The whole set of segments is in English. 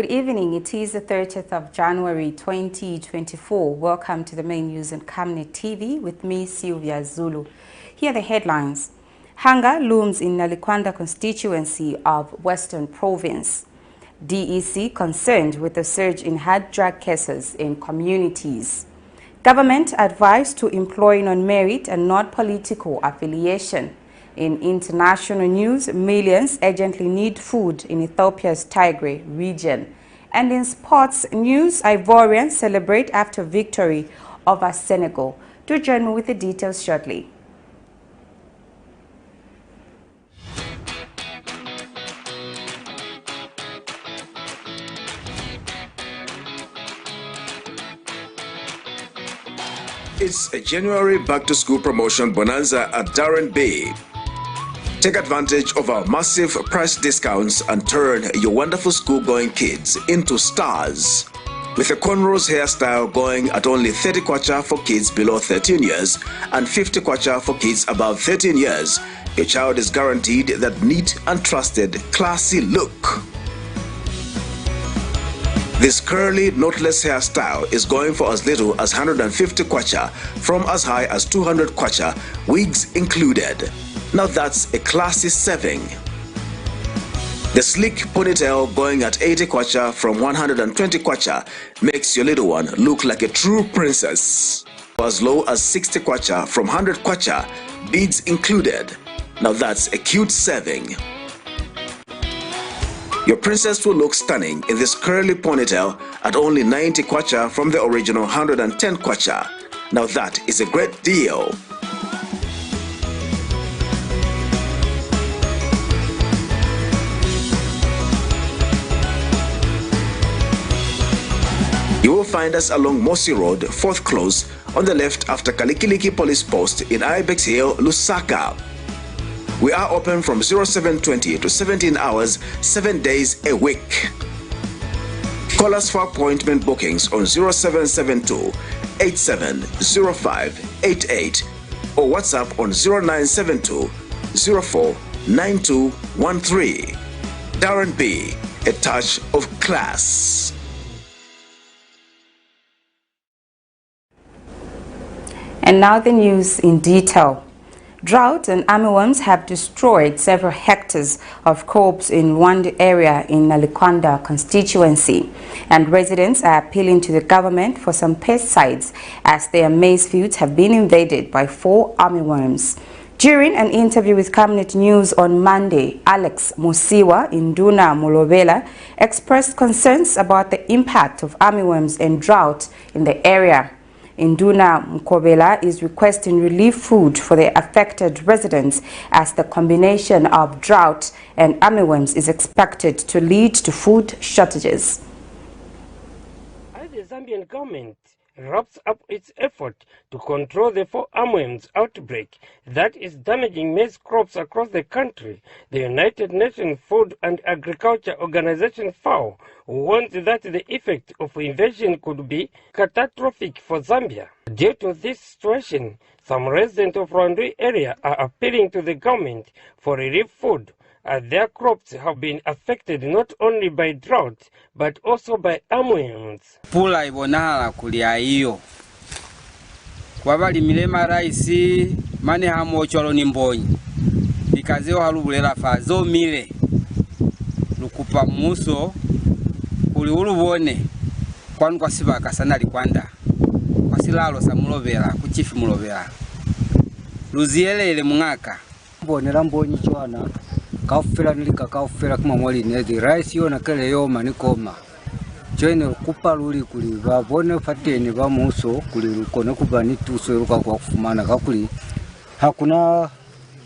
Good evening. It is the 30th of January 2024. Welcome to the main news on Camnet TV with me, Sylvia Zulu. Here are the headlines. Hunger looms in NALIKWANDA constituency of Western Province. DEC concerned with the surge in hard drug cases in communities. Government advised to employ non-merit and not political affiliation. In international news, millions urgently need food in Ethiopia's Tigray region. And in sports news, Ivorians celebrate after victory over Senegal. Do join me with the details shortly. It's a January back-to-school promotion bonanza at Darren Bay. Take advantage of our massive price discounts and turn your wonderful school-going kids into stars. With a cornrows hairstyle going at only 30 kwacha for kids below 13 years and 50 kwacha for kids above 13 years, your child is guaranteed that neat and trusted, classy look. This curly, knotless hairstyle is going for as little as 150 kwacha from as high as 200 kwacha, wigs included. Now that's a classy saving. The sleek ponytail going at 80 kwacha from 120 kwacha makes your little one look like a true princess. As low as 60 kwacha from 100 kwacha, beads included. Now that's a cute saving. Your princess will look stunning in this curly ponytail at only 90 kwacha from the original 110 kwacha. Now that is a great deal. You will find us along Mosi Road, 4th Close, on the left after Kalikiliki Police Post in Ibex Hill, Lusaka. We are open from 0720 to 17 hours, 7 days a week. Call us for appointment bookings on 0772 870588 or WhatsApp on 0972 049213. Darren B, a touch of class. And now the news in detail. Drought and armyworms have destroyed several hectares of crops in one area in NALIKWANDA constituency, and residents are appealing to the government for some pesticides as their maize fields have been invaded by 4 armyworms. During an interview with Camnet News on Monday, Alex Musiwa Induna Mulobela expressed concerns about the impact of armyworms and drought in the area. Induna Mkobela is requesting relief food for the affected residents as the combination of drought and armyworms is expected to lead to food shortages. As the Zambian government wraps up its effort to control the 4 armyworms outbreak that is damaging maize crops across the country, the United Nations Food and Agriculture Organization FAO warns that the effect of invasion could be catastrophic for Zambia. Due to this situation, some residents of Rwandwe area are appealing to the government for relief food, as their crops have been affected not only by drought but also by armyworms. Pula ibonala kulia iyo. Wabali milema raisi mane hamo cholo nimbonyi. Ikazeo halubulela fazo mile. Lukupa muso kuli ulubone kwanu kwa siba kasana likwanda. Kwa silalo sa mulobela, kuchifi mulobela. Luziele ile mungaka. Mbonera mbonyi chwana. Kaufela nilika kaufela kuma mwali nezi raisi yona kele yoma nikoma joine kupa luli kuli babone fateni ba muso kuli lukone kubani tuso luka kwa kufumana kakuli hakuna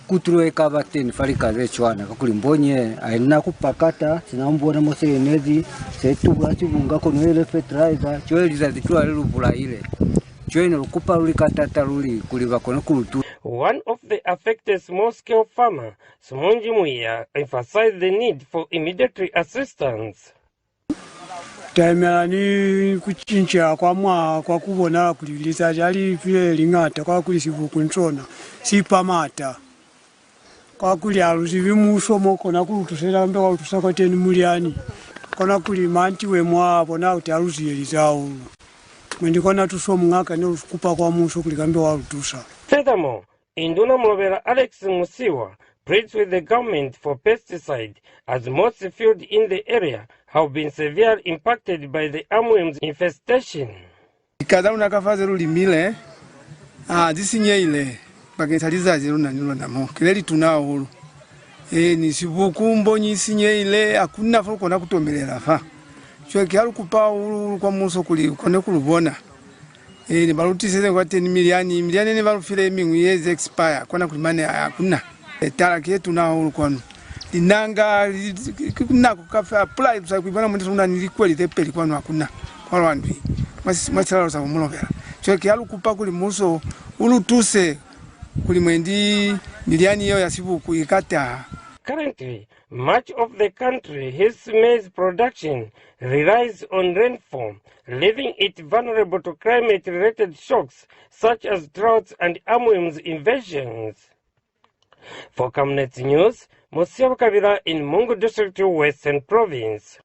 kutuwe kabateni falika zechwana kakuli mbonye aina kupakata sinambona mose nezi setu basi bunga konwele fertilizer joeliza zitwa lubula ile joine kupa luli katata luli kuli bakone kulutu. One of the affected small-scale farmer, Simonji Muya, emphasized the need for immediate assistance. Taimani kuchincha kwa kubona kuliliza jali vile lingata kwa kulisivu kuntrona sipa mata kwa kuli aluzivi muso moko na kutusera mbe kwa tusakoteni muliani kona kulima nti wemwa bona kuti aluziyelizawo mwendikona tusomung'aka nelukupa kwa muso kulikambe walutusa. Furthermore, Induna Mulobera Alex Musiwa pleads with the government for pesticide as most fields in the area have been severely impacted by the armyworms infestation. Ikadau nakafaze lulimile zisinyeile bagentaliza ziruna namo kileli tunao ni sibuku mbonyi sinyeile akuna fuko na kutomelela fa cyo kyalu kupa kwa muso kuli kone kulubona ni balutise kwa 10 milioni ne balufile mingu yeze expire kona kulimane akuna etala ketu nao kwano linanga kunako kafa apply tusakubanamuntu una nilikweli tepeli kwano akuna kwa lwandwi mwachalo za Mulobera cyo kyalu kupa kuli muso ulutuse kuli mwendi milioni yo ya sibuku ikata. Currently, much of the country, his maize production relies on rainfall, leaving it vulnerable to climate-related shocks such as droughts and armyworms invasions. For Camnet News, Musiwa Kabila in Mungu District, Western Province.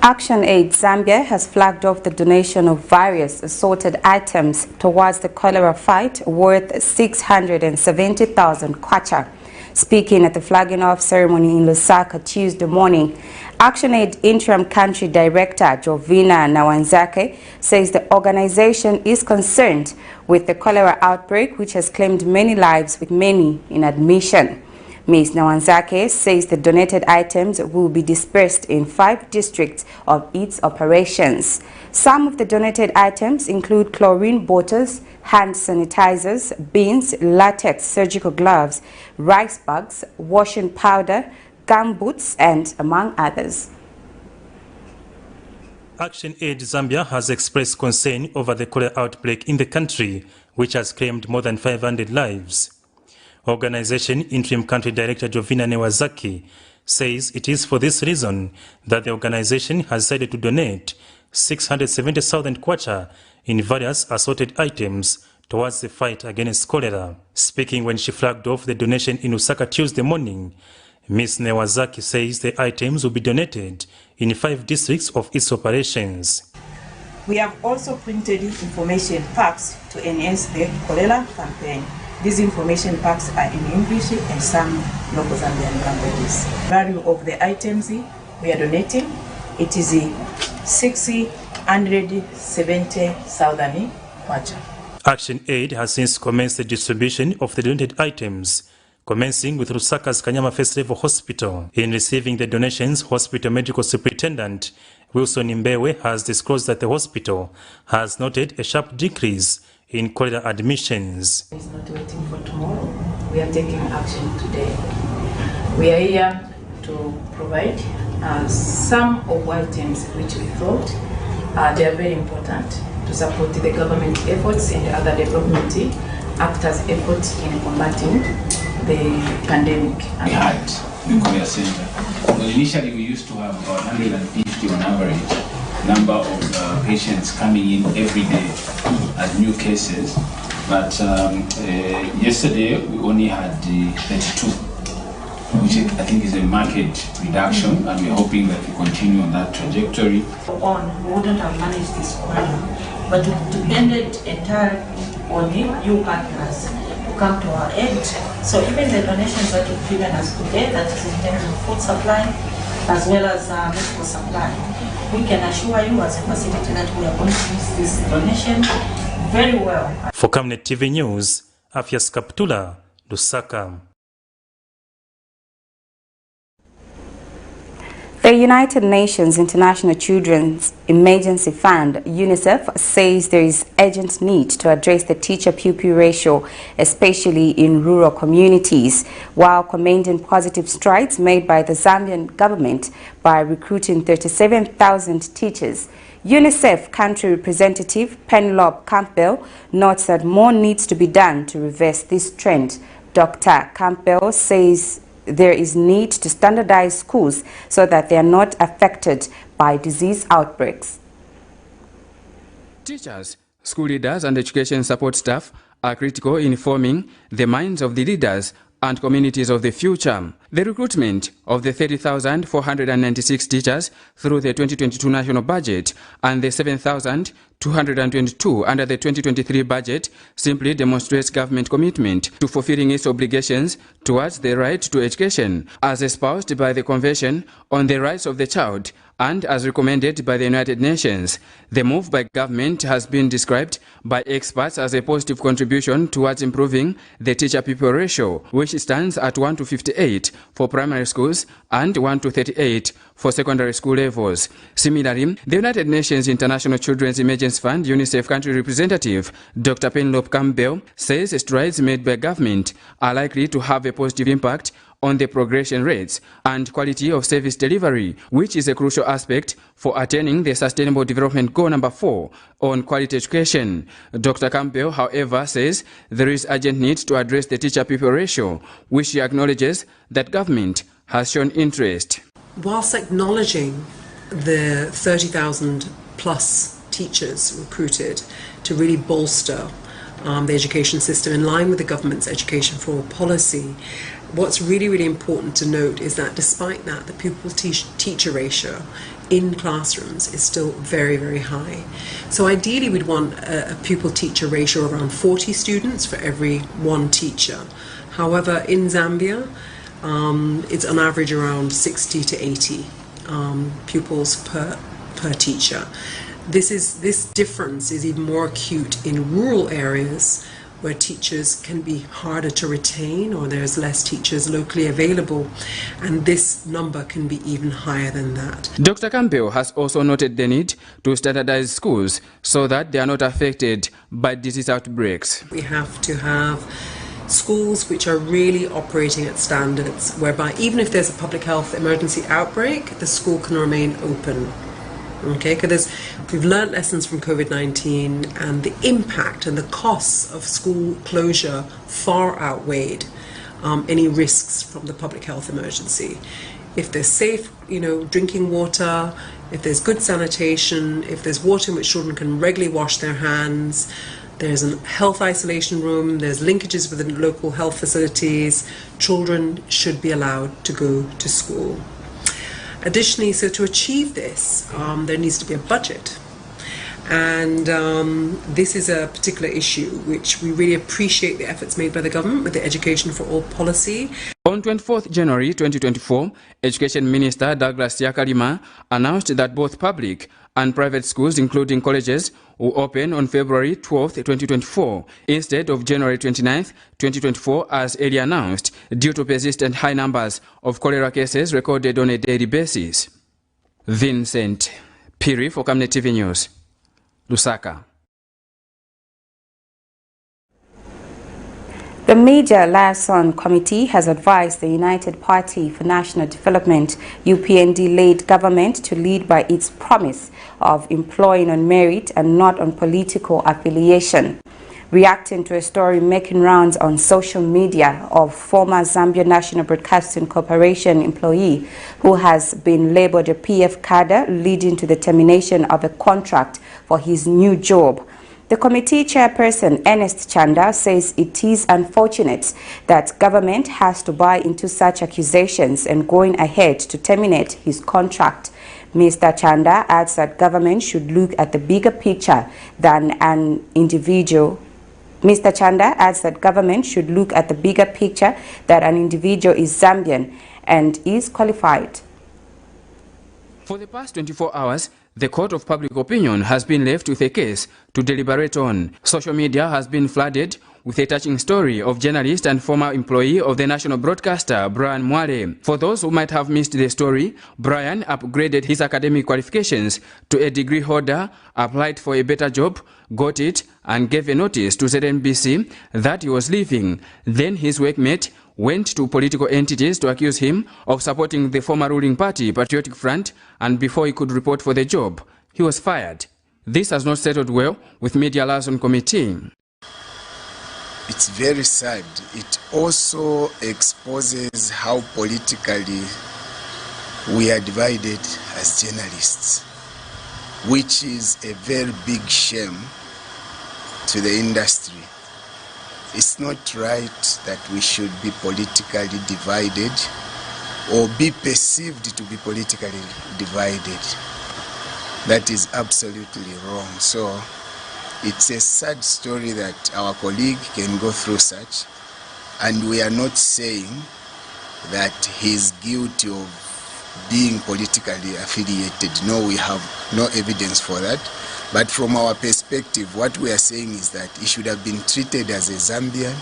ActionAid Zambia has flagged off the donation of various assorted items towards the cholera fight worth 670,000 kwacha. Speaking at the flagging off ceremony in Lusaka Tuesday morning, ActionAid Interim Country Director Jovina Nawanzake says the organization is concerned with the cholera outbreak, which has claimed many lives with many in admission. Ms. Nawanzake says the donated items will be dispersed in 5 districts of its operations. Some of the donated items include chlorine bottles, hand sanitizers, bins, latex surgical gloves, rice bags, washing powder, gumboots, and among others. ActionAid Zambia has expressed concern over the cholera outbreak in the country, which has claimed more than 500 lives. Organization Interim Country Director Jovina Nawanzake says it is for this reason that the organization has decided to donate 670,000 kwacha in various assorted items towards the fight against cholera. Speaking when she flagged off the donation in Lusaka Tuesday morning, Ms. Nawanzake says the items will be donated in 5 districts of its operations. We have also printed information packs to enhance the cholera campaign. These information packs are in English and some local Zambian languages. Value of the items we are donating, it is 670,000 kwacha. ActionAid has since commenced the distribution of the donated items, commencing with Lusaka's Kanyama First Level Hospital. In receiving the donations, Hospital Medical Superintendent Wilson Imbewe has disclosed that the hospital has noted a sharp decrease in cholera admissions. It's not waiting for tomorrow. We are taking action today. We are here to provide some of items which we thought they are very important to support the government efforts and other development actors' efforts in combating the pandemic. We had the cholera center. Well, initially we used to have about 150 on average number of patients coming in every day as new cases, but yesterday we only had 32, which I think is a market reduction, and we're hoping that we continue on that trajectory. We wouldn't have managed this corona, but we depended entirely on you partners to come to our aid. So even the donations that you've given us today, that is in terms of food supply as well as medical supply, we can assure you as a facility that we are going to use this donation very well. For Camnet TV News, AFFILIATIONS Kaptula, Lusaka. The United Nations International Children's Emergency Fund, UNICEF, says there is urgent need to address the teacher-pupil ratio, especially in rural communities, while commending positive strides made by the Zambian government by recruiting 37,000 teachers. UNICEF country representative Penelope Campbell notes that more needs to be done to reverse this trend. Dr. Campbell says there is need to standardize schools so that they are not affected by disease outbreaks. Teachers, school leaders and education support staff are critical in forming the minds of the leaders and communities of the future. The recruitment of the 30,496 teachers through the 2022 national budget and the 7,222 under the 2023 budget simply demonstrates government commitment to fulfilling its obligations towards the right to education, as espoused by the Convention on the Rights of the Child and as recommended by the United Nations. The move by government has been described by experts as a positive contribution towards improving the teacher-pupil ratio, which stands at 1:58 for primary schools and 1:38 for secondary school levels. Similarly, the United Nations International Children's Emergency Fund UNICEF country representative Dr. Penelope Campbell says strides made by government are likely to have a positive impact on the progression rates and quality of service delivery, which is a crucial aspect for attaining the Sustainable Development Goal number 4 on quality education. Dr. Campbell, however, says there is urgent need to address the teacher-pupil ratio, which she acknowledges that government has shown interest. Whilst acknowledging the 30,000 plus teachers recruited to really bolster the education system in line with the government's Education for All policy, what's really important to note is that despite that, the pupil-teacher ratio in classrooms is still very high. So ideally we'd want a pupil-teacher ratio around 40 students for every one teacher. However, in Zambia, it's on average around 60 to 80 pupils per teacher. This difference is even more acute in rural areas where teachers can be harder to retain or there's less teachers locally available, and this number can be even higher than that. Dr. Campbell has also noted the need to standardize schools so that they are not affected by disease outbreaks. We have to have schools which are really operating at standards whereby even if there's a public health emergency outbreak, the school can remain open. Okay, because we've learned lessons from COVID-19 and the impact and the costs of school closure far outweighed any risks from the public health emergency. If there's safe, drinking water, if there's good sanitation, if there's water in which children can regularly wash their hands, there's a health isolation room, there's linkages with the local health facilities, children should be allowed to go to school. Additionally, so to achieve this, there needs to be a budget. And this is a particular issue which we really appreciate the efforts made by the government with the Education for All policy. On 24th January 2024, Education Minister Douglas Yakalima announced that both public and private schools, including colleges, will open on February 12th, 2024, instead of January 29th, 2024, as earlier announced, due to persistent high numbers of cholera cases recorded on a daily basis. Vincent Piri for Camnet TV News, Lusaka. The Major Liaison Committee has advised the United Party for National Development UPND-led government to lead by its promise of employing on merit and not on political affiliation. Reacting to a story making rounds on social media of former Zambia National Broadcasting Corporation employee who has been labeled a PF cadre, leading to the termination of a contract for his new job, the committee chairperson, Ernest Chanda, says it is unfortunate that government has to buy into such accusations and going ahead to terminate his contract. Mr. Chanda adds that government should look at the bigger picture than an individual. Mr. Chanda adds that government should look at the bigger picture that an individual is Zambian and is qualified. For the past 24 hours, the Court of Public Opinion has been left with a case to deliberate on. Social media has been flooded with a touching story of journalist and former employee of the national broadcaster, Brian Mwale. For those who might have missed the story, Brian upgraded his academic qualifications to a degree holder, applied for a better job, got it, and gave a notice to ZNBC that he was leaving. Then his workmate went to political entities to accuse him of supporting the former ruling party, Patriotic Front, and before he could report for the job, he was fired. This has not settled well with Media Liaison Committee. It's very sad. It also exposes how politically we are divided as journalists, which is a very big shame to the industry. it's not right that we should be politically divided or be perceived to be politically divided. That is absolutely wrong. So it's a sad story that our colleague can go through such, and we are not saying that he's guilty of being politically affiliated. No, we have no evidence for that. But from our perspective, what we are saying is that he should have been treated as a Zambian,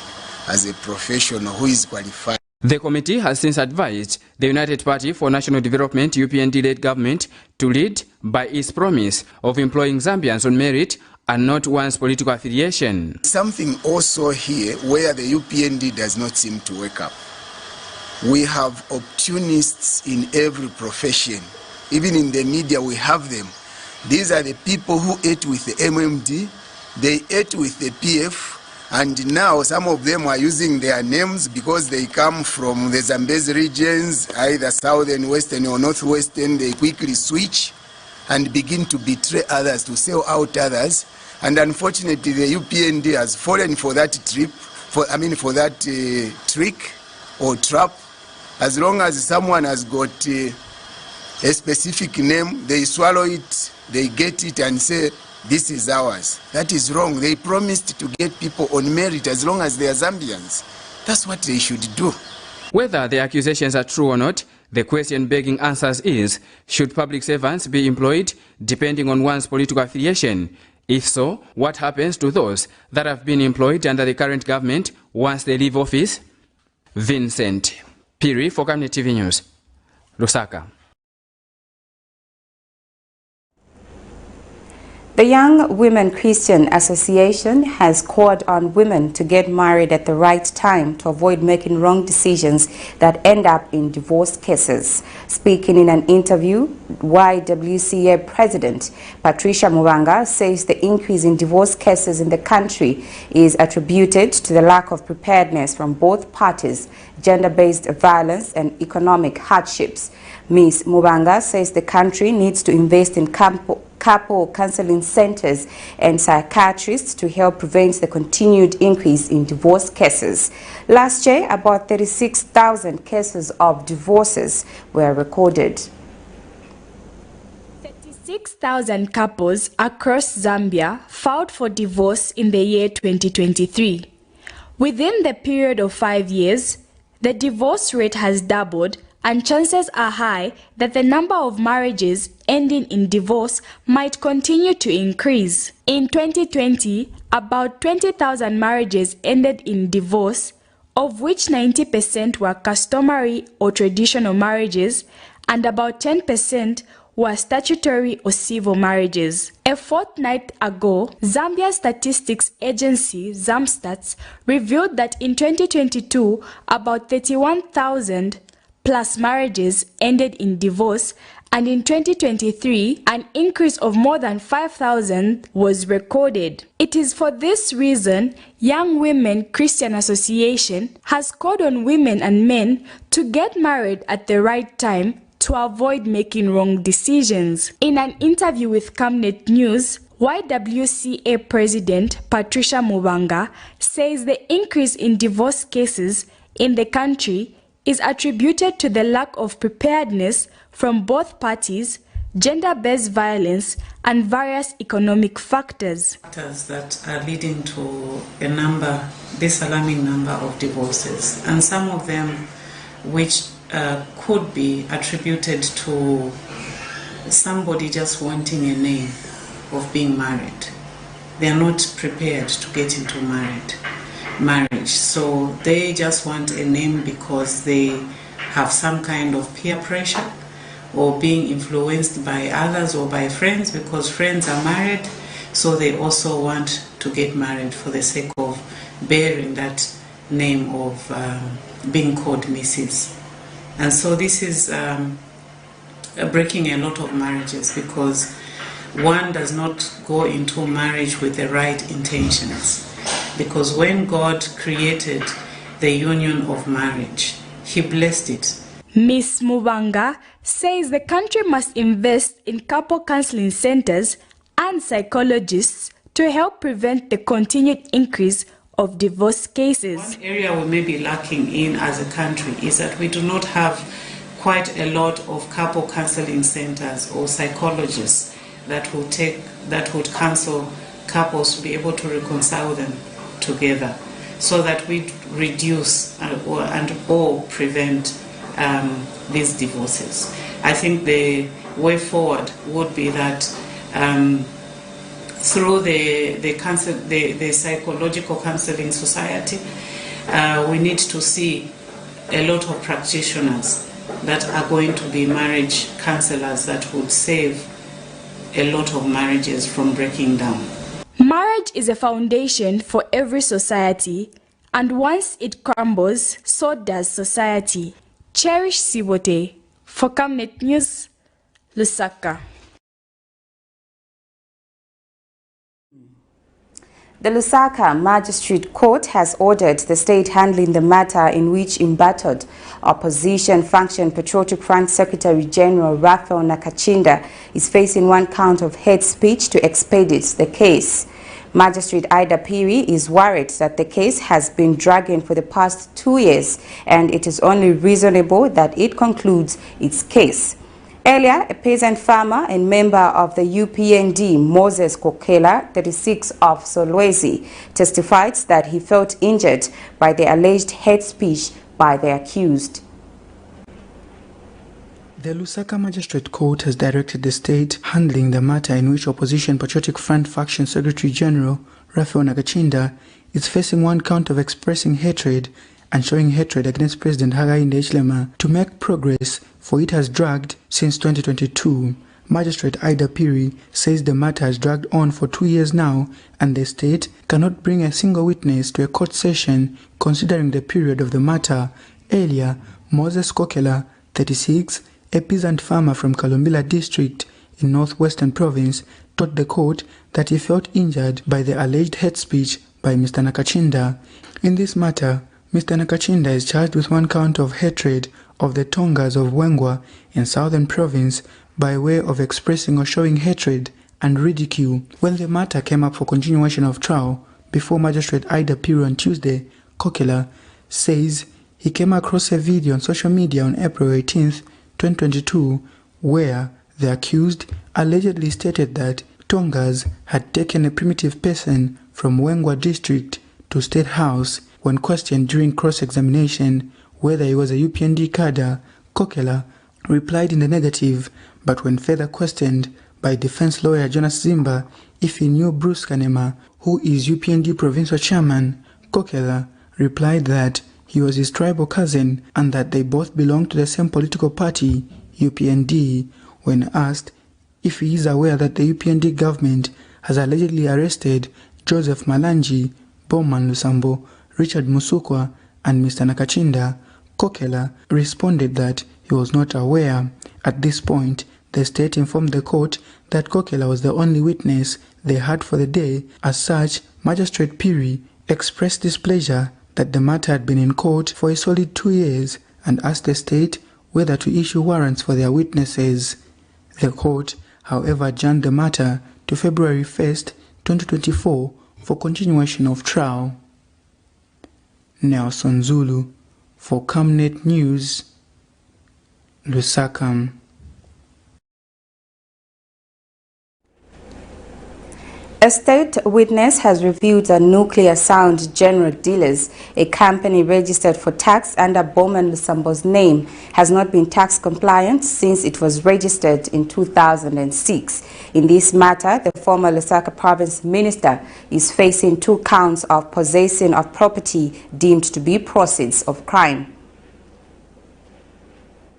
as a professional who is qualified. The committee has since advised the United Party for National Development UPND-led government to lead by its promise of employing Zambians on merit and not one's political affiliation. Something also here where the UPND does not seem to wake up. We have opportunists in every profession. Even in the media we have them. These are the people who ate with the MMD, they ate with the PF, and now some of them are using their names because they come from the Zambezi regions, either southern, western or northwestern. They quickly switch and begin to betray others, to sell out others. And unfortunately the UPND has fallen for that for that trick or trap. As long as someone has got a specific name, they swallow it, they get it and say, this is ours. That is wrong. They promised to get people on merit as long as they are Zambians. That's what they should do. Whether the accusations are true or not, the question begging answers is, should public servants be employed depending on one's political affiliation? If so, what happens to those that have been employed under the current government once they leave office? Vincent Piri for Camnet TV News, Lusaka. The Young Women Christian Association has called on women to get married at the right time to avoid making wrong decisions that end up in divorce cases. Speaking in an interview, YWCA President Patricia Mubanga says the increase in divorce cases in the country is attributed to the lack of preparedness from both parties, gender-based violence and economic hardships. Ms. Mubanga says the country needs to invest in couple counseling centers and psychiatrists to help prevent the continued increase in divorce cases. Last year, about 36,000 cases of divorces were recorded. 36,000 couples across Zambia filed for divorce in the year 2023. Within the period of 5 years, the divorce rate has doubled, and chances are high that the number of marriages ending in divorce might continue to increase. In 2020, about 20,000 marriages ended in divorce, of which 90% were customary or traditional marriages, and about 10% were statutory or civil marriages. A fortnight ago, Zambia Statistics Agency, ZAMSTATS, revealed that in 2022, about 31,000 plus marriages ended in divorce, and in 2023, an increase of more than 5,000 was recorded. It is for this reason Young Women Christian Association has called on women and men to get married at the right time to avoid making wrong decisions. In an interview with Camnet News, YWCA President Patricia Mubanga says the increase in divorce cases in the country is attributed to the lack of preparedness from both parties, gender-based violence, and various economic factors. Factors that are leading to this alarming number of divorces, and some of them which could be attributed to somebody just wanting a name of being married. They are not prepared to get into marriage, so they just want a name because they have some kind of peer pressure or being influenced by others or by friends, because friends are married, so they also want to get married for the sake of bearing that name of being called Mrs. And so this is breaking a lot of marriages, because one does not go into marriage with the right intentions. Because when God created the union of marriage, He blessed it. Ms. Mubanga says the country must invest in couple counseling centers and psychologists to help prevent the continued increase of divorce cases. One area we may be lacking in as a country is that we do not have quite a lot of couple counseling centers or psychologists that would counsel couples to be able to reconcile them together, so that we reduce or prevent these divorces. I think the way forward would be that through the Psychological Counseling Society, we need to see a lot of practitioners that are going to be marriage counselors that would save a lot of marriages from breaking down. Marriage is a foundation for every society, and once it crumbles, so does society. Cherish Sibote for Camnet News, Lusaka. The Lusaka Magistrate Court has ordered the state handling the matter in which embattled opposition Function Patriotic Front Secretary General Raphael Nakachinda is facing 1 count of hate speech to expedite the case. Magistrate Ida Piri is worried that the case has been dragging for the past 2 years and it is only reasonable that it concludes its case. Earlier, a peasant farmer and member of the UPND, Moses Kokela, 36 of Solwezi, testified that he felt injured by the alleged hate speech by the accused. The Lusaka Magistrate Court has directed the state handling the matter in which Opposition Patriotic Front Faction Secretary General Raphael Nakachinda is facing 1 count of expressing hatred and showing hatred against President Hakainde Hichilema to make progress, for it has dragged since 2022. Magistrate Ida Piri says the matter has dragged on for 2 years now and the state cannot bring a single witness to a court session considering the period of the matter. Earlier, Moses Kokela, 36, a peasant farmer from Kalumbila district in northwestern province, told the court that he felt injured by the alleged hate speech by Mr. Nakachinda. In this matter, Mr. Nakachinda is charged with 1 count of hatred of the Tongas of Wengwa in southern province by way of expressing or showing hatred and ridicule. When the matter came up for continuation of trial before Magistrate Ida Piri on Tuesday, Kokela says he came across a video on social media on April 18, 2022, where the accused allegedly stated that Tongas had taken a primitive person from Wengwa district to State House. When questioned during cross-examination whether he was a UPND cadre, Kokela replied in the negative, but when further questioned by defense lawyer Jonas Zimba if he knew Bruce Kanema, who is UPND provincial chairman, Kokela replied that he was his tribal cousin and that they both belonged to the same political party, UPND. When asked if he is aware that the UPND government has allegedly arrested Joseph Malanji, Bowman Lusambo, Richard Musukwa and Mr. Nakachinda, Kokela responded that he was not aware. At this point, the state informed the court that Kokela was the only witness they had for the day. As such, Magistrate Piri expressed displeasure that the matter had been in court for a solid 2 years and asked the state whether to issue warrants for their witnesses. The court, however, adjourned the matter to February 1st, 2024 for continuation of trial. Nelson Zulu for Camnet News, Lusaka. A state witness has revealed that Nuclear Sound General Dealers, a company registered for tax under Bowman Lusambo's name, has not been tax compliant since it was registered in 2006. In this matter, the former Lusaka province minister is facing 2 counts of possession of property deemed to be proceeds of crime.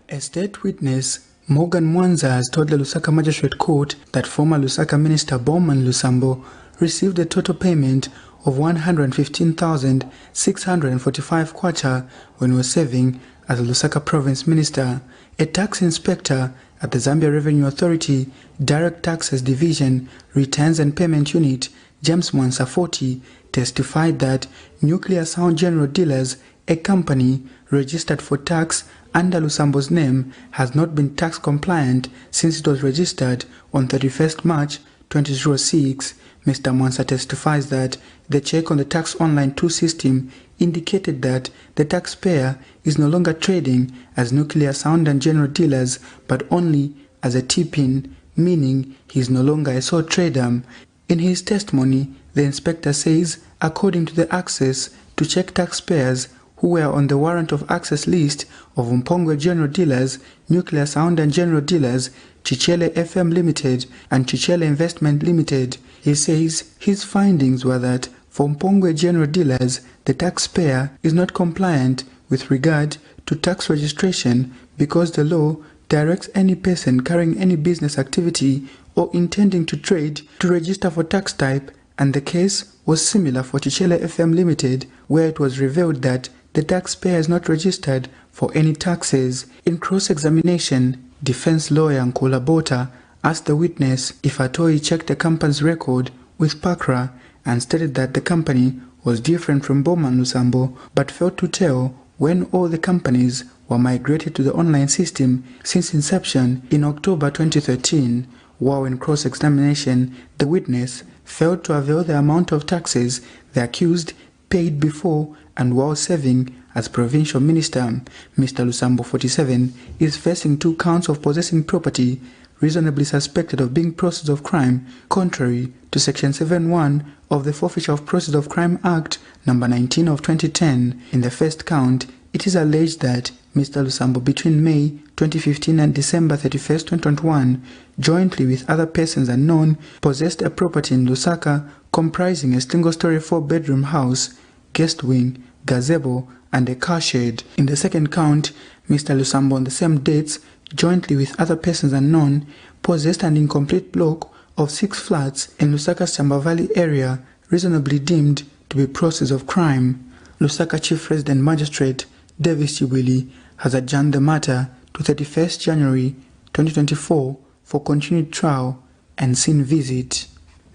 A state witness, Morgan Mwanza, has told the Lusaka Magistrate Court that former Lusaka Minister Bowman Lusambo received a total payment of 115,645 kwacha when he was serving as a Lusaka Province Minister. A tax inspector at the Zambia Revenue Authority Direct Taxes Division Returns and Payment Unit, James Mwansa 40, testified that Nuclear Sound General Dealers, a company registered for tax under Lusambo's name, has not been tax compliant since it was registered on 31st March 2006. Mr. Mwansa testifies that the check on the Tax Online 2 system indicated that the taxpayer is no longer trading as Nuclear Sound and General Dealers, but only as a T-pin, meaning he is no longer a sole trader. In his testimony, the inspector says, according to the access to check taxpayers who were on the warrant of access list of Mpongwe General Dealers, Nuclear Sound and General Dealers, Chichele FM Limited and Chichele Investment Limited, he says his findings were that for Mpongwe General Dealers, the taxpayer is not compliant with regard to tax registration because the law directs any person carrying any business activity or intending to trade to register for tax type, and the case was similar for Chichele FM Limited, where it was revealed that the taxpayer is not registered for any taxes. In cross-examination, defense lawyer Nkula Bota asked the witness if Atoi checked the company's record with PACRA and stated that the company was different from Bowman Lusambo, but failed to tell when all the companies were migrated to the online system since inception in October 2013, while in cross-examination, the witness failed to avail the amount of taxes the accused paid before and while serving as provincial minister. Mr. Lusambo, 47, is facing 2 counts of possessing property reasonably suspected of being process of crime, contrary to Section 7.1 of the Forfeiture of Process of Crime Act No. 19 of 2010. In the first count, it is alleged that Mr. Lusambo between May 2015 and December 31, 2021, jointly with other persons unknown, possessed a property in Lusaka comprising a single-story 4-bedroom house, guest wing, gazebo, and a car shed. In the second count, Mr. Lusambo on the same dates, jointly with other persons unknown, possessed an incomplete block of 6 flats in Lusaka's Chamba Valley area, reasonably deemed to be process of crime. Lusaka Chief Resident Magistrate Davis Chibwili has adjourned the matter to 31st January 2024 for continued trial and scene visit.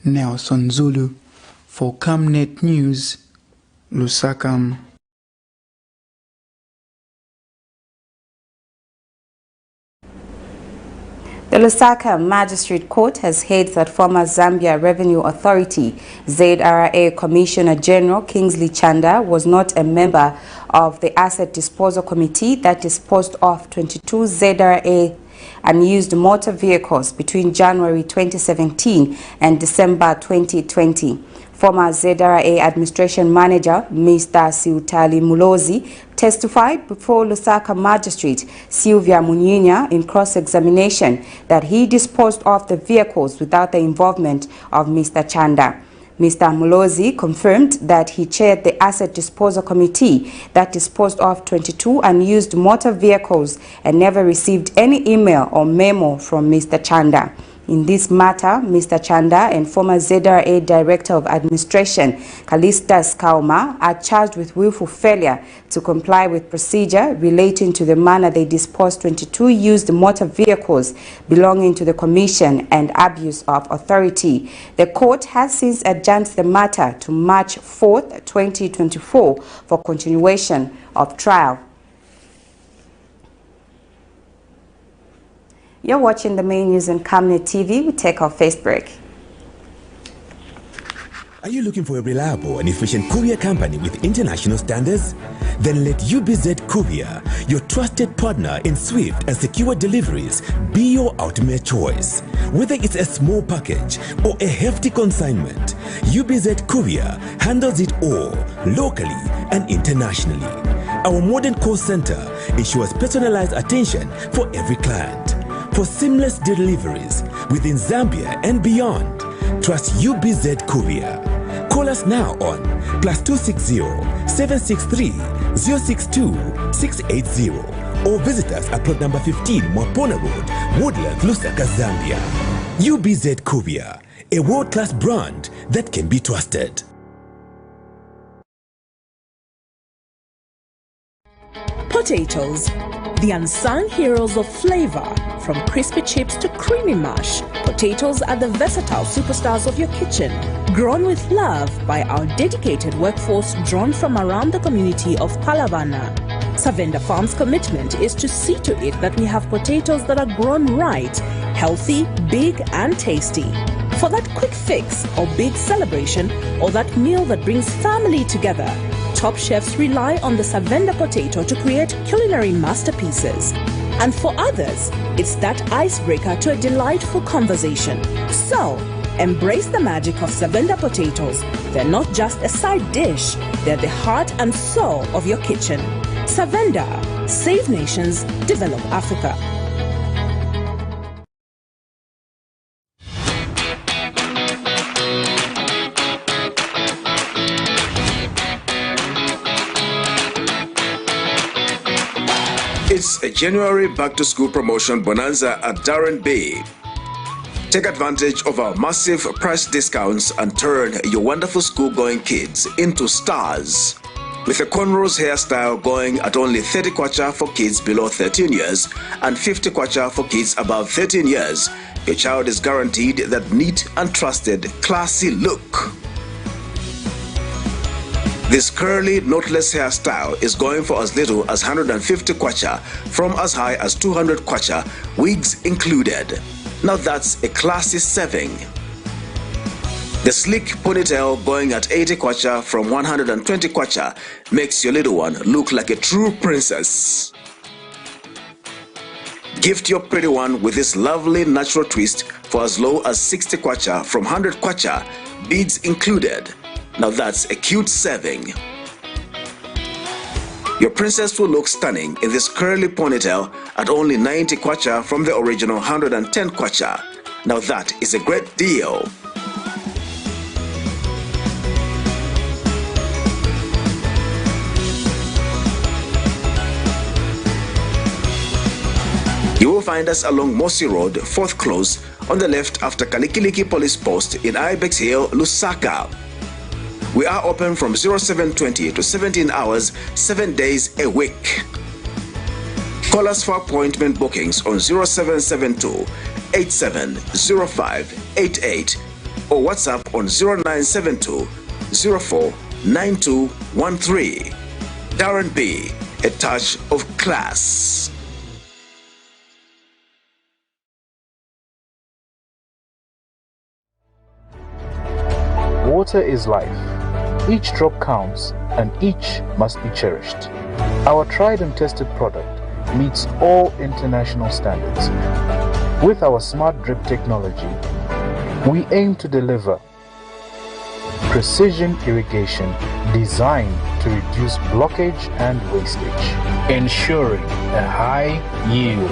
Nelson Zulu for Camnet News, Lusaka. The Lusaka Magistrate Court has heard that former Zambia Revenue Authority ZRA Commissioner General Kingsley Chanda was not a member of the Asset Disposal Committee that disposed of 22 ZRA unused motor vehicles between January 2017 and December 2020. Former ZRA Administration Manager Mr. Siutali Mulozi testified before Lusaka Magistrate Sylvia Munyinya in cross-examination that he disposed of the vehicles without the involvement of Mr. Chanda. Mr. Mulozi confirmed that he chaired the Asset Disposal Committee that disposed of 22 unused motor vehicles and never received any email or memo from Mr. Chanda. In this matter, Mr. Chanda and former ZRA Director of Administration, Kalistas Kauma, are charged with willful failure to comply with procedure relating to the manner they disposed 22 used motor vehicles belonging to the Commission and abuse of authority. The court has since adjourned the matter to March 4th, 2024 for continuation of trial. You're watching the main news on Camnet TV. We take our first break. Are you looking for a reliable and efficient courier company with international standards? Then let UBZ Courier, your trusted partner in swift and secure deliveries, be your ultimate choice. Whether it's a small package or a hefty consignment, UBZ Courier handles it all, locally and internationally. Our modern call center ensures personalized attention for every client. For seamless deliveries within Zambia and beyond, trust UBZ Courier. Call us now on +260 763 062 680 or visit us at plot number 15 Mwapona Road, Woodlands, Lusaka, Zambia. UBZ Courier, a world-class brand that can be trusted. Potatoes, the unsung heroes of flavor. From crispy chips to creamy mash, potatoes are the versatile superstars of your kitchen. Grown with love by our dedicated workforce drawn from around the community of Palavana. Savenda Farm's commitment is to see to it that we have potatoes that are grown right, healthy, big and tasty. For that quick fix or big celebration or that meal that brings family together, top chefs rely on the Savenda potato to create culinary masterpieces. And for others, it's that icebreaker to a delightful conversation. So, embrace the magic of Savenda potatoes. They're not just a side dish, they're the heart and soul of your kitchen. Savenda, save nations, develop Africa. It's a January back-to-school promotion bonanza at Darren Bay. Take advantage of our massive price discounts and turn your wonderful school-going kids into stars. With a cornrows hairstyle going at only 30 kwacha for kids below 13 years and 50 kwacha for kids above 13 years, your child is guaranteed that neat and trusted, classy look. This curly, knotless hairstyle is going for as little as 150 kwacha, from as high as 200 kwacha, wigs included. Now that's a classy saving. The sleek ponytail going at 80 kwacha from 120 kwacha makes your little one look like a true princess. Gift your pretty one with this lovely natural twist for as low as 60 kwacha from 100 kwacha, beads included. Now that's a cute saving. Your princess will look stunning in this curly ponytail at only 90 kwacha from the original 110 kwacha. Now that is a great deal. You will find us along Mosi Road, 4th Close, on the left after Kalikiliki Police Post in Ibex Hill, Lusaka. We are open from 0720 to 17 hours, 7 days a week. Call us for appointment bookings on 0772 870588 or WhatsApp on 0972 049213. Darren B, a touch of class. Water is life. Each drop counts and each must be cherished. Our tried and tested product meets all international standards. With our smart drip technology, we aim to deliver precision irrigation designed to reduce blockage and wastage, ensuring a high yield.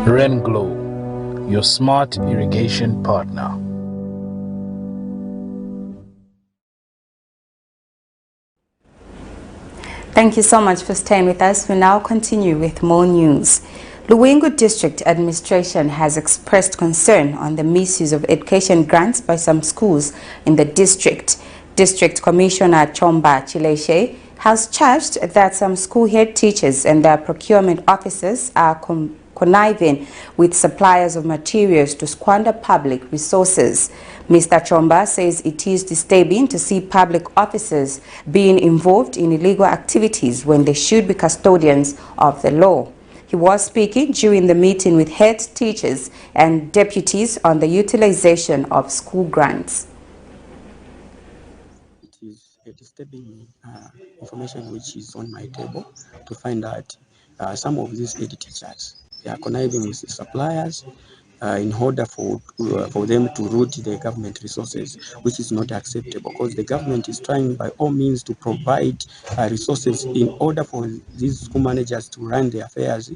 Renglow, your smart irrigation partner. Thank you so much for staying with us. We now continue with more news. Luwingu District Administration has expressed concern on the misuse of education grants by some schools in the district. District Commissioner Chomba Chileshe has charged that some school head teachers and their procurement officers are conniving with suppliers of materials to squander public resources. Mr. Chomba says it is disturbing to see public officers being involved in illegal activities when they should be custodians of the law. He was speaking during the meeting with head teachers and deputies on the utilization of school grants. It is a disturbing information which is on my table to find out some of these head teachers, they are conniving with the suppliers in order for them to route the government resources, which is not acceptable, because the government is trying by all means to provide resources in order for these school managers to run the affairs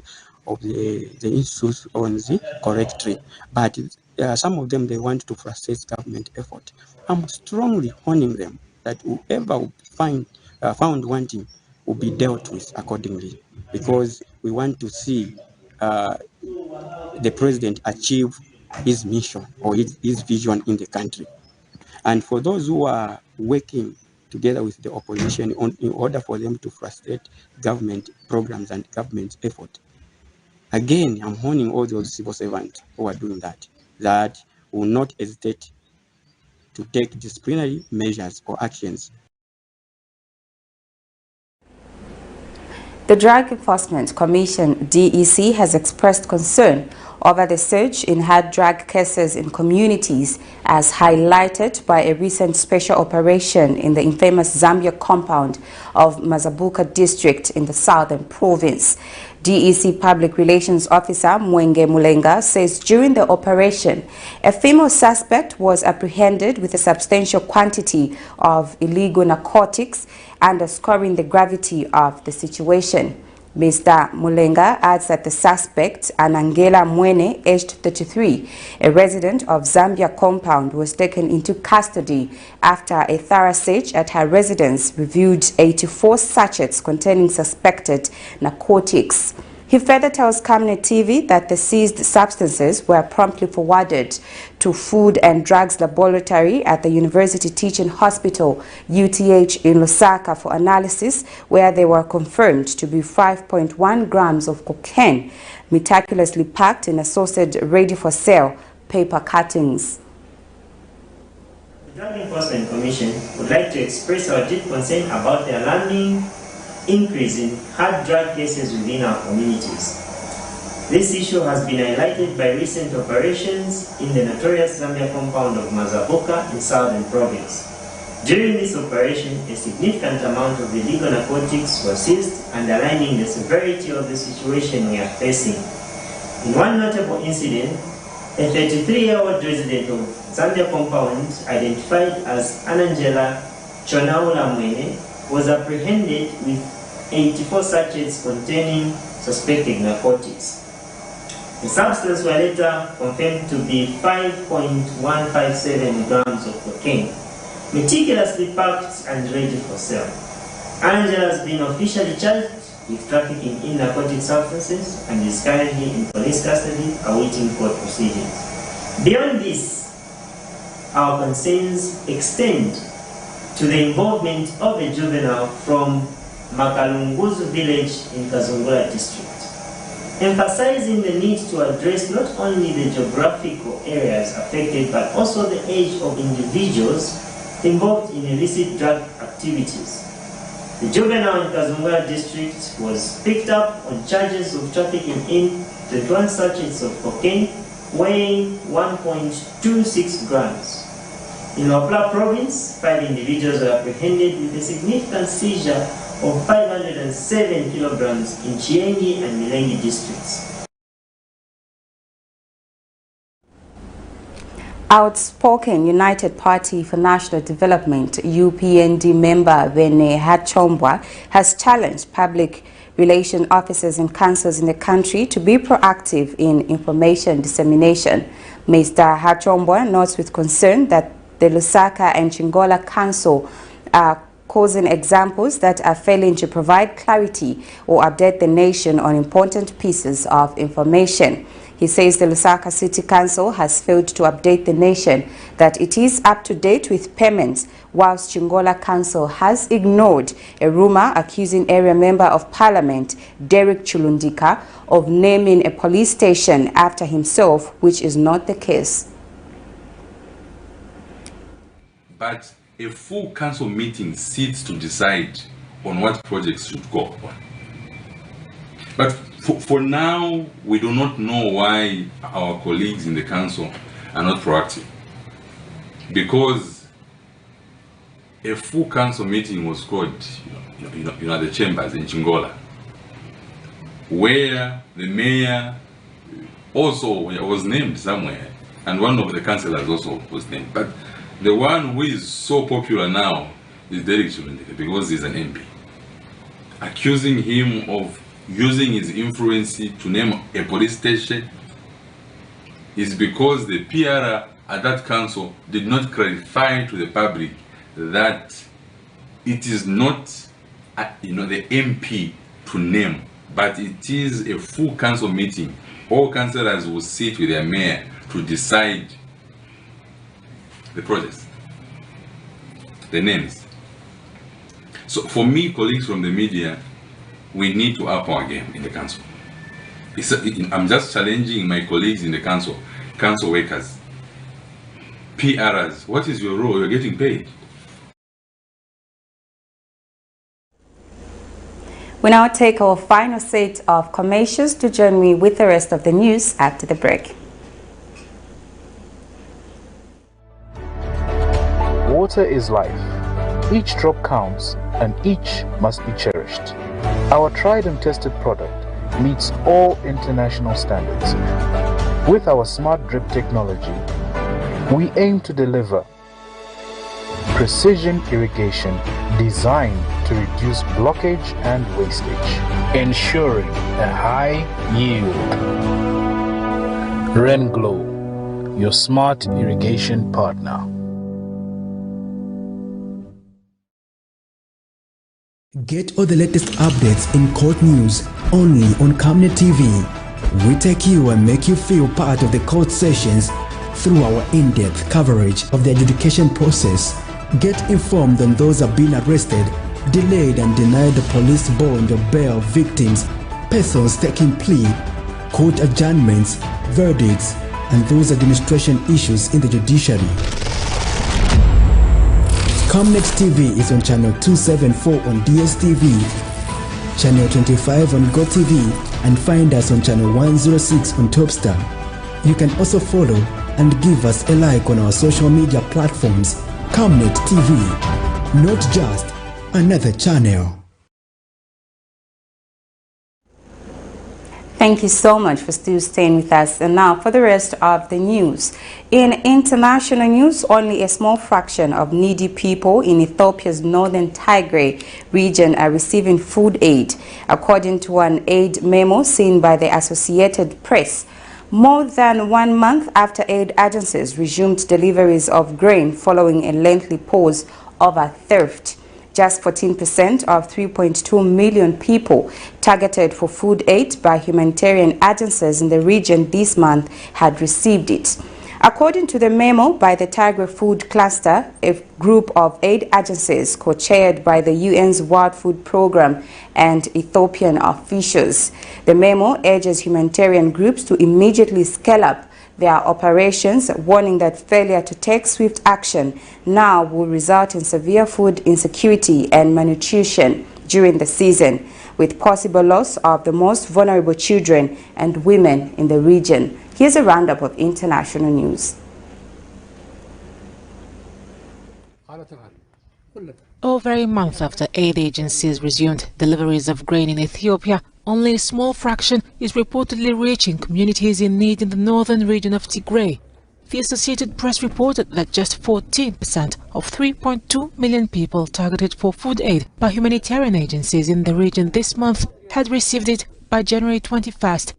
of the institutions correctly. But some of them, they want to frustrate government effort. I'm strongly warning them that whoever will find found wanting will be dealt with accordingly, because we want to see the president achieve his mission or his vision in the country. And for those who are working together with the opposition in order for them to frustrate government programs and government effort, again, I'm warning all those civil servants who are doing that will not hesitate to take disciplinary measures or actions. The Drug Enforcement Commission, DEC, has expressed concern over the surge in hard drug cases in communities, as highlighted by a recent special operation in the infamous Zambia compound of Mazabuka district in the southern province. DEC Public Relations Officer Mwenge Mulenga says during the operation, a female suspect was apprehended with a substantial quantity of illegal narcotics, underscoring the gravity of the situation. Mr. Mulenga adds that the suspect, Anangela Mwene, aged 33, a resident of Zambia compound, was taken into custody after a thorough search at her residence revealed 84 sachets containing suspected narcotics. He further tells Camnet TV that the seized substances were promptly forwarded to Food and Drugs Laboratory at the University Teaching Hospital, UTH, in Lusaka for analysis, where they were confirmed to be 5.1 grams of cocaine, meticulously packed in assorted ready-for-sale paper cuttings. The Drug Enforcement Commission would like to express our deep concern about the alarming increase in hard drug cases within our communities. This issue has been highlighted by recent operations in the notorious Zambia compound of Mazabuka in Southern Province. During this operation, a significant amount of illegal narcotics was seized, underlining the severity of the situation we are facing. In one notable incident, a 33-year-old resident of Zambia compound, identified as Anangela Chonaula Mwene, was apprehended with 84 sachets containing suspected narcotics. The substance were later confirmed to be 5.157 grams of cocaine, meticulously packed and ready for sale. Angela has been officially charged with trafficking in narcotic substances and is currently in police custody awaiting court proceedings. Beyond this, our concerns extend to the involvement of a juvenile from Makalunguzu village in Kazungura district, emphasizing the need to address not only the geographical areas affected but also the age of individuals involved in illicit drug activities. The juvenile in Kazungura district was picked up on charges of trafficking in 21 sachets of cocaine weighing 1.26 grams. In Wapla province, 5 individuals were apprehended with a significant seizure of 507 kilograms in Chiengi and Milengi districts. Outspoken United Party for National Development UPND member Vene Hachombwa has challenged public relation officers and councils in the country to be proactive in information dissemination. Mr. Hachombwa notes with concern that the Lusaka and Chingola Council are causing examples that are failing to provide clarity or update the nation on important pieces of information. He says the Lusaka City Council has failed to update the nation that it is up to date with payments, whilst Chingola Council has ignored a rumor accusing area member of parliament Derek Chulundika of naming a police station after himself, which is not the case. But a full council meeting sits to decide on what projects should go on. But for now, we do not know why our colleagues in the council are not proactive. Because a full council meeting was called, the chambers in Chingola, where the mayor also was named somewhere, and one of the councillors also was named. But the one who is so popular now is Derek Chulundika because he's an MP. Accusing him of using his influence to name a police station is because the PR at that council did not clarify to the public that it is not the MP to name, but it is a full council meeting. All councillors will sit with their mayor to decide the projects, the names. So for me, colleagues from the media, we need to up our game in the council. I'm just challenging my colleagues in the council workers, PRs. What is your role? You're getting paid. We now take our final set of commercials to join me with the rest of the news after the break. Water is life. Each drop counts and each must be cherished. Our tried and tested product meets all international standards. With our smart drip technology, we aim to deliver precision irrigation designed to reduce blockage and wastage, ensuring a high yield. RenGlow, your smart irrigation partner. Get all the latest updates in court news only on Camnet TV. We take you and make you feel part of the court sessions through our in-depth coverage of the adjudication process. Get informed on those who have been arrested, delayed and denied the police bond or bail victims, persons taking plea, court adjournments, verdicts, and those administration issues in the judiciary. Camnet TV is on channel 274 on DSTV, channel 25 on GoTV, and find us on channel 106 on Topstar. You can also follow and give us a like on our social media platforms. Camnet TV, not just another channel. Thank you so much for still staying with us. And now for the rest of the news. In international news, only a small fraction of needy people in Ethiopia's northern Tigray region are receiving food aid, according to an aid memo seen by the Associated Press. More than 1 month after aid agencies resumed deliveries of grain following a lengthy pause over theft. Just 14% of 3.2 million people targeted for food aid by humanitarian agencies in the region this month had received it. According to the memo by the Tigray Food Cluster, a group of aid agencies co-chaired by the UN's World Food Programme and Ethiopian officials. The memo urges humanitarian groups to immediately scale up their operations, warning that failure to take swift action now will result in severe food insecurity and malnutrition during the season, with possible loss of the most vulnerable children and women in the region. Here's a roundup of international news. Over a month after aid agencies resumed deliveries of grain in Ethiopia, only a small fraction is reportedly reaching communities in need in the northern region of Tigray. The Associated Press reported that just 14% of 3.2 million people targeted for food aid by humanitarian agencies in the region this month had received it by January 21st.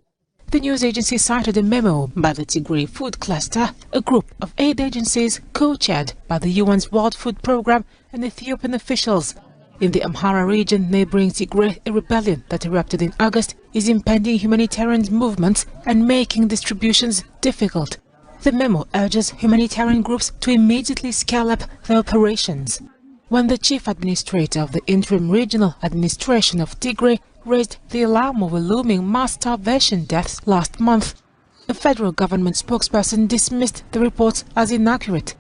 The news agency cited a memo by the Tigray Food Cluster, a group of aid agencies co-chaired by the UN's World Food Programme and Ethiopian officials. In the Amhara region neighboring Tigray, a rebellion that erupted in August is impeding humanitarian movements and making distributions difficult. The memo urges humanitarian groups to immediately scale up their operations. When the chief administrator of the interim regional administration of Tigray raised the alarm over looming mass starvation deaths last month, a federal government spokesperson dismissed the reports as inaccurate.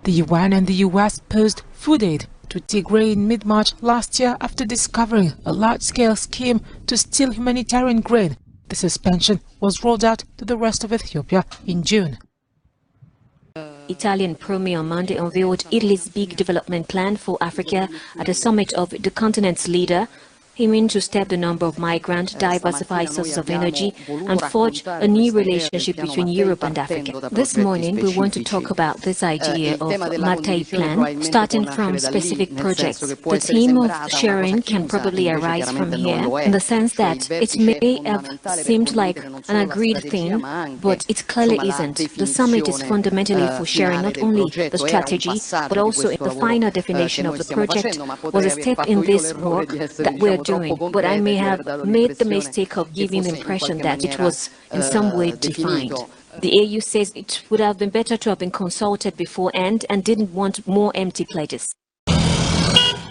The UN and the US paused food aid to Tigray in mid-March last year after discovering a large-scale scheme to steal humanitarian grain. The suspension was rolled out to the rest of Ethiopia in June. Italian Premier Monday unveiled Italy's big development plan for Africa at a summit of the continent's leader. He means to step the number of migrants, diversify sources of energy, and forge a new relationship between Europe and Africa. This morning, we want to talk about this idea of Mattei plan, starting from specific projects. The theme of sharing can probably arise from here, in the sense that it may have seemed like an agreed thing, but it clearly isn't. The summit is fundamentally for sharing not only the strategy, but also the final definition of the project was a step in this work that we're doing, but I may have made the mistake of giving the impression that it was in some way defined. The AU says it would have been better to have been consulted beforehand and didn't want more empty pledges.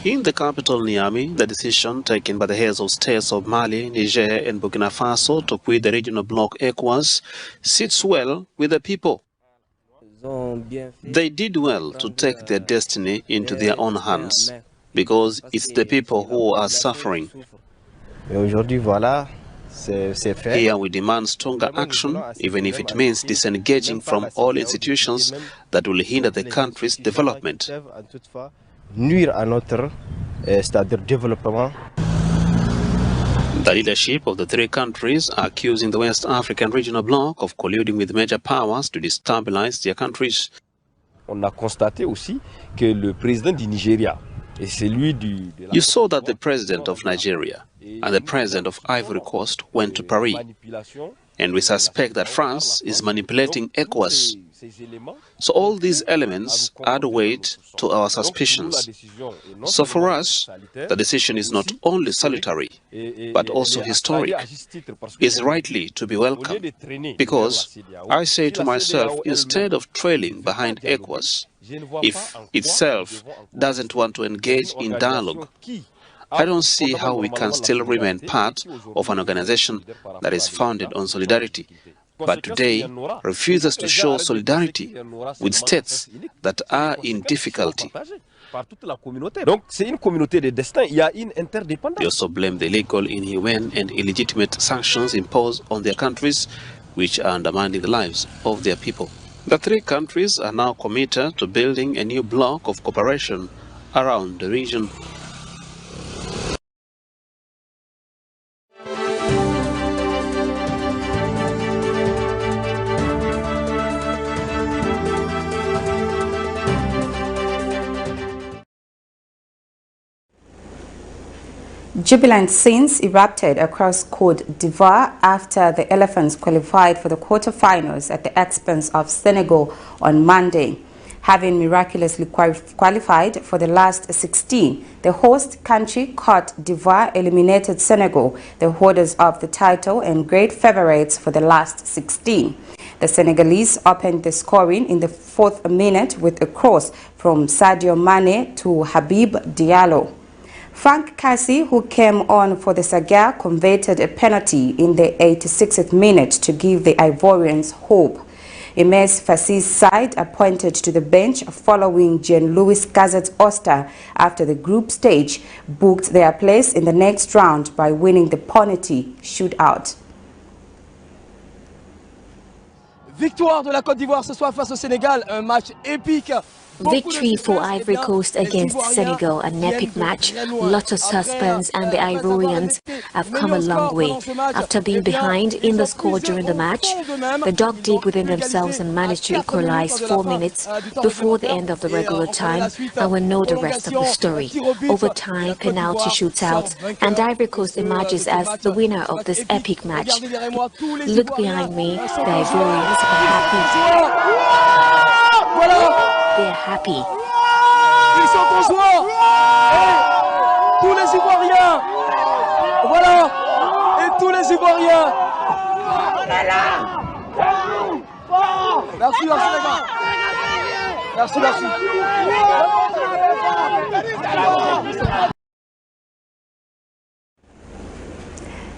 In the capital Niamey, the decision taken by the heads of states of Mali, Niger and Burkina Faso to quit the regional bloc ECOWAS sits well with the people. They did well to take their destiny into their own hands, because it's the people who are suffering. Here we demand stronger action, even if it means disengaging from all institutions that will hinder the country's development. The leadership of the three countries are accusing the West African regional bloc of colluding with major powers to destabilize their countries. On a constaté aussi que le président du Nigeria et celui You saw that the president of Nigeria and the president of Ivory Coast went to Paris, and we suspect that France is manipulating ECOWAS. So all these elements add weight to our suspicions. So for us, the decision is not only salutary, but also historic. It's rightly to be welcomed, because I say to myself, instead of trailing behind ECOWAS, if itself doesn't want to engage in dialogue, I don't see how we can still remain part of an organization that is founded on solidarity, but today refuses to show solidarity with states that are in difficulty. They also blame the illegal, inhumane and illegitimate sanctions imposed on their countries, which are undermining the lives of their people. The three countries are now committed to building a new bloc of cooperation around the region. Jubilant scenes erupted across Côte d'Ivoire after the Elephants qualified for the quarterfinals at the expense of Senegal on Monday. Having miraculously qualified for the last 16, the host country, Côte d'Ivoire, eliminated Senegal, the holders of the title and great favorites for the last 16. The Senegalese opened the scoring in the 4th minute with a cross from Sadio Mane to Habib Diallo. Frank Cassie, who came on for the Saga, converted a penalty in the 86th minute to give the Ivorians hope. Emes Fassi's side appointed to the bench following Jean-Louis Gazet's Oster after the group stage booked their place in the next round by winning the penalty shootout. Victoire de la Côte d'Ivoire ce soir face au Sénégal, un match épique. Victory for Ivory Coast against Senegal, an epic match. Lots of suspense, and the Ivorians have come a long way. After being behind in the score during the match, they dug deep within themselves and managed to equalize 4 minutes before the end of the regular time, and we know the rest of the story. Overtime, penalty shootouts, and Ivory Coast emerges as the winner of this epic match. Look behind me, the Ivorians are happy. They're happy. Ils sont en joie. Tous les Ivoiriens. Voilà. Et tous les Ivoiriens. Merci, merci les gars. Merci, merci.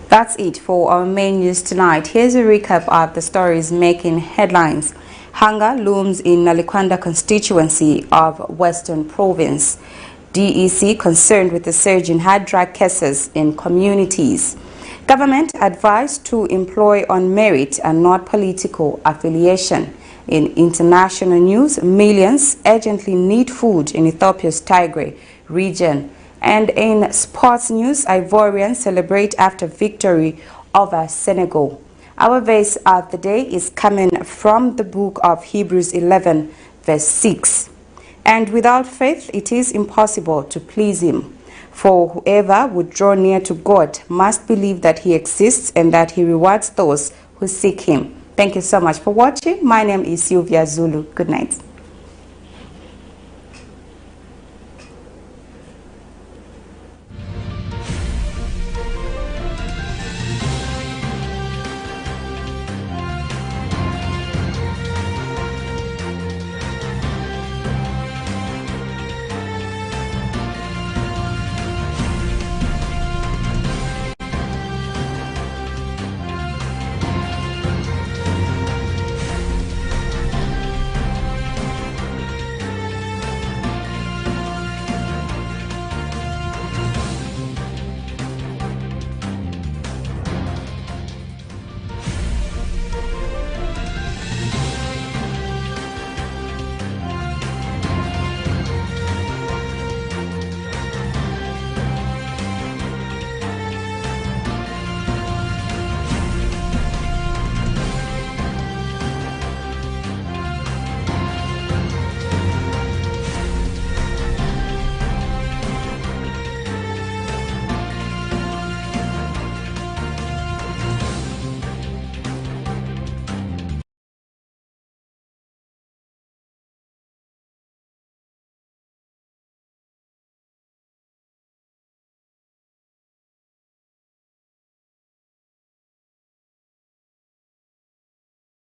That's it for our main news tonight. Here's a recap of the stories making headlines. Hunger looms in NALIKWANDA constituency of Western Province. DEC concerned with the surge in hard drug cases in communities. Government advised to employ on merit and not political affiliation. In international news, millions urgently need food in Ethiopia's Tigray region. And in sports news, Ivorians celebrate after victory over Senegal. Our verse of the day is coming from the book of Hebrews 11, verse 6. And without faith it is impossible to please him. For whoever would draw near to God must believe that he exists and that he rewards those who seek him. Thank you so much for watching. My name is Sylvia Zulu. Good night.